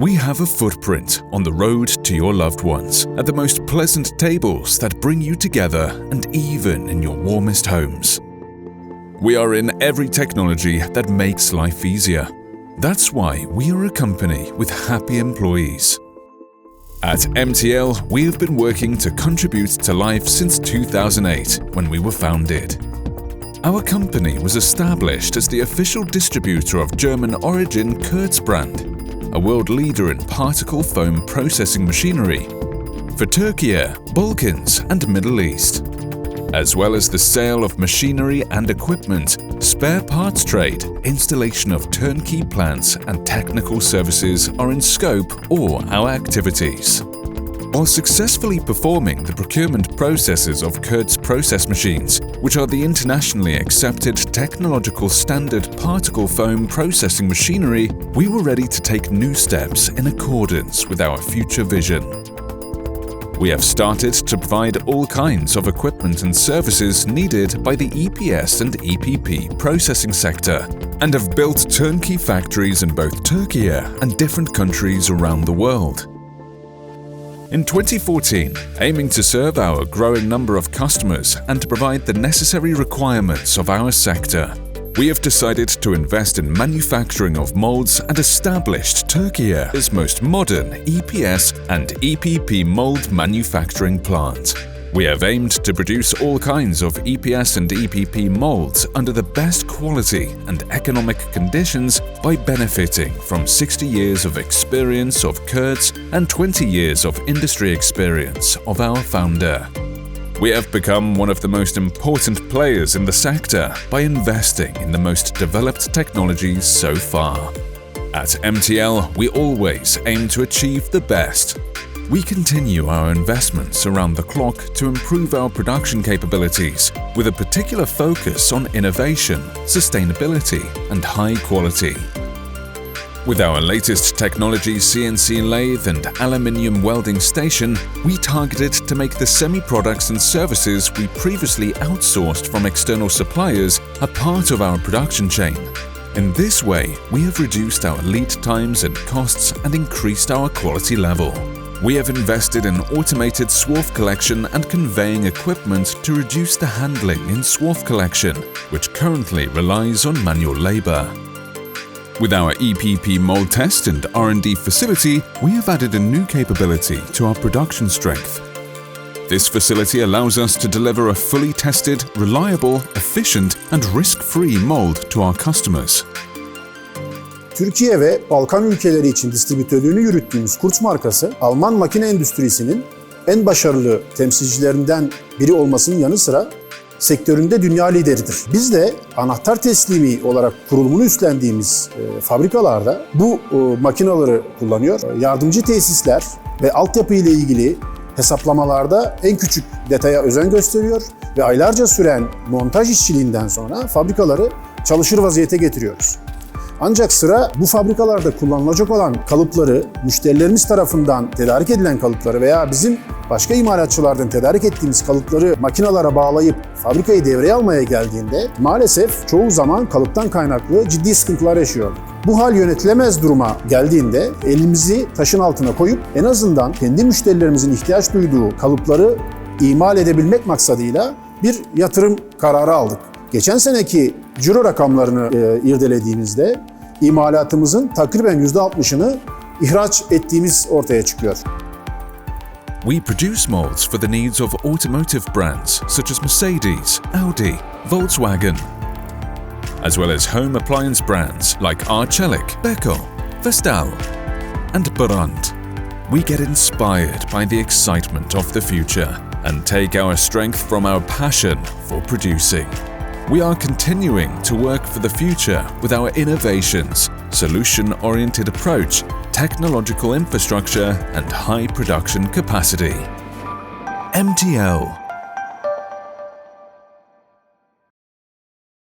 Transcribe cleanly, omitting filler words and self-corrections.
We have a footprint on the road to your loved ones, at the most pleasant tables that bring you together and even in your warmest homes. We are in every technology that makes life easier. That's why we are a company with happy employees. At MTL, we have been working to contribute to life since 2008, when we were founded. Our company was established as the official distributor of German-origin Kurtz brand, a world leader in particle foam processing machinery for Turkey, Balkans and Middle East, as well as the sale of machinery and equipment, spare parts trade, installation of turnkey plants and technical services are in scope or our activities. While successfully performing the procurement processes of Kurtz process machines, which are the internationally accepted technological standard particle foam processing machinery, we were ready to take new steps in accordance with our future vision. We have started to provide all kinds of equipment and services needed by the EPS and EPP processing sector, and have built turnkey factories in both Turkey and different countries around the world. In 2014, aiming to serve our growing number of customers and to provide the necessary requirements of our sector, we have decided to invest in manufacturing of molds and established Turkey's most modern EPS and EPP mold manufacturing plant. We have aimed to produce all kinds of EPS and EPP molds under the best quality and economic conditions by benefiting from 60 years of experience of Kurtz and 20 years of industry experience of our founder. We have become one of the most important players in the sector by investing in the most developed technologies so far. At MTL, we always aim to achieve the best. We continue our investments around the clock to improve our production capabilities, with a particular focus on innovation, sustainability, and high quality. With our latest technology CNC lathe and aluminium welding station, we targeted to make the semi-products and services we previously outsourced from external suppliers a part of our production chain. In this way, we have reduced our lead times and costs and increased our quality level. We have invested in automated swarf collection and conveying equipment to reduce the handling in swarf collection, which currently relies on manual labor. With our EPP mold test and R&D facility, we have added a new capability to our production strength. This facility allows us to deliver a fully tested, reliable, efficient and risk-free mold to our customers. Türkiye ve Balkan ülkeleri için distribütörlüğünü yürüttüğümüz Kurtz markası, Alman makine endüstrisinin en başarılı temsilcilerinden biri olmasının yanı sıra sektöründe dünya lideridir. Biz de anahtar teslimi olarak kurulumunu üstlendiğimiz fabrikalarda bu makineleri kullanıyor. Yardımcı tesisler ve altyapı ile ilgili hesaplamalarda en küçük detaya özen gösteriyor ve aylarca süren montaj işçiliğinden sonra fabrikaları çalışır vaziyete getiriyoruz. Ancak sıra bu fabrikalarda kullanılacak olan kalıpları, müşterilerimiz tarafından tedarik edilen kalıpları veya bizim başka imalatçılardan tedarik ettiğimiz kalıpları makinalara bağlayıp fabrikayı devreye almaya geldiğinde maalesef çoğu zaman kalıptan kaynaklı ciddi sıkıntılar yaşıyorduk. Bu hal yönetilemez duruma geldiğinde elimizi taşın altına koyup en azından kendi müşterilerimizin ihtiyaç duyduğu kalıpları imal edebilmek maksadıyla bir yatırım kararı aldık. Geçen seneki ciro rakamlarını irdelediğimizde imalatımızın takriben %60'ını ihraç ettiğimiz ortaya çıkıyor. We produce molds for the needs of automotive brands such as Mercedes, Audi, Volkswagen, as well as home appliance brands like Arçelik, Beko, Vestal, and Brandt. We get inspired by the excitement of the future and take our strength from our passion for producing. We are continuing to work for the future with our innovations, solution-oriented approach, technological infrastructure, and high production capacity. MTL